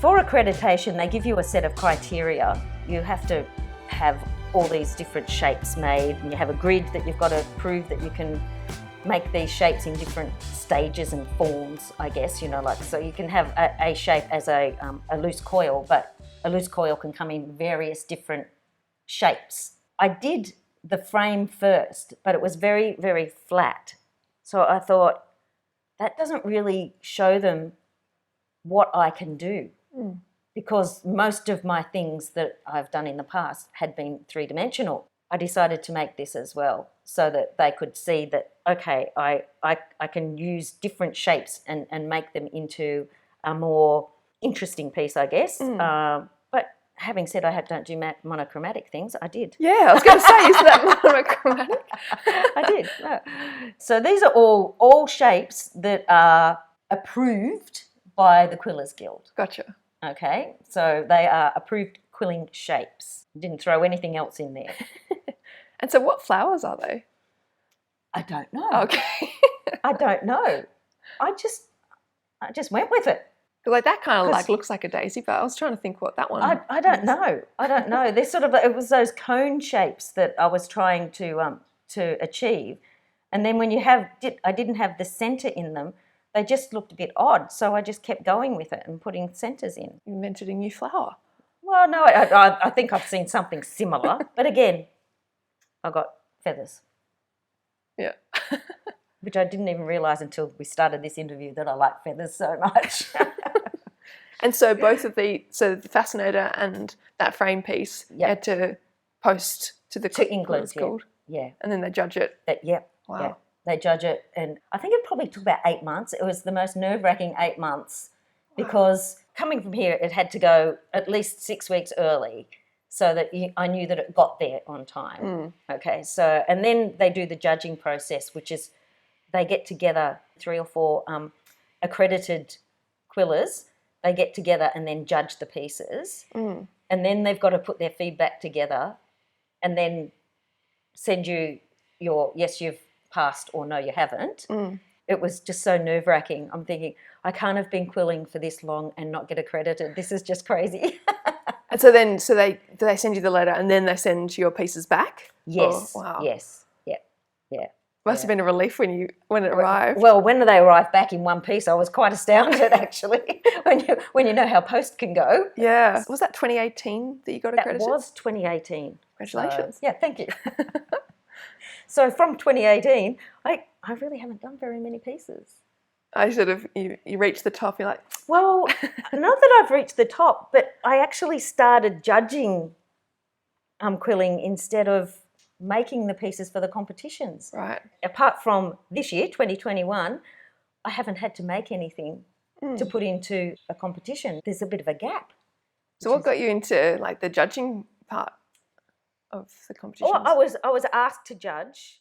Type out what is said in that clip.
For accreditation, they give you a set of criteria. You have to have all these different shapes made, and you have a grid that you've got to prove that you can make these shapes in different stages and forms, I guess, like, so you can have a shape as a loose coil, but a loose coil can come in various different shapes. I did the frame first, but it was very, very flat. So I thought, that doesn't really show them what I can do, because most of my things that I've done in the past had been three-dimensional. I decided to make this as well so that they could see that, okay, I can use different shapes and make them into a more interesting piece, I guess. But having said I don't do monochromatic things, I did. Yeah, I was going to say, is that monochromatic? I did. No. So these are all shapes that are approved by the Quillers Guild. Gotcha. Okay, so they are approved quilling shapes. Didn't throw anything else in there. And so what flowers are they? I don't know. Okay. I don't know. I just went with it. Like that kind of looks like a daisy, but I was trying to think what that one I don't know. I don't know. They're sort of, it was those cone shapes that I was trying to achieve. And then when I didn't have the centre in them, they just looked a bit odd. So I just kept going with it and putting centres in. You invented a new flower. Well, no, I think I've seen something similar. But again, I got feathers. Yeah. Which I didn't even realise until we started this interview that I like feathers so much. And so both of the fascinator and that frame piece, you had to post to the England Guild. Yeah. And then they judge it. Wow. Yeah. They judge it, and I think it probably took about 8 months. It was the most nerve-wracking 8 months because coming from here, it had to go at least 6 weeks early so that I knew that it got there on time. Okay, so, and then they do the judging process, which is they get together 3 or 4 accredited quillers. They get together and then judge the pieces, and then they've got to put their feedback together and then send you your, yes, you've passed or no, you haven't. It was just so nerve-wracking. I'm thinking, I can't have been quilling for this long and not get accredited. This is just crazy. And so they send you the letter and then they send your pieces back? Yes. Oh, wow. Yes. Yeah. Must have been a relief when it arrived. Well, when they arrived back in one piece, I was quite astounded actually. when you know how post can go. Yeah. Was that 2018 that you got accredited? That was 2018. Congratulations. So, yeah, thank you. So from 2018, I really haven't done very many pieces. I sort of, you reach the top, you're like... Well, not that I've reached the top, but I actually started judging quilling instead of making the pieces for the competitions. Right. Apart from this year, 2021, I haven't had to make anything to put into a competition. There's a bit of a gap. So what got you into like the judging part of the competition? Well, I was asked to judge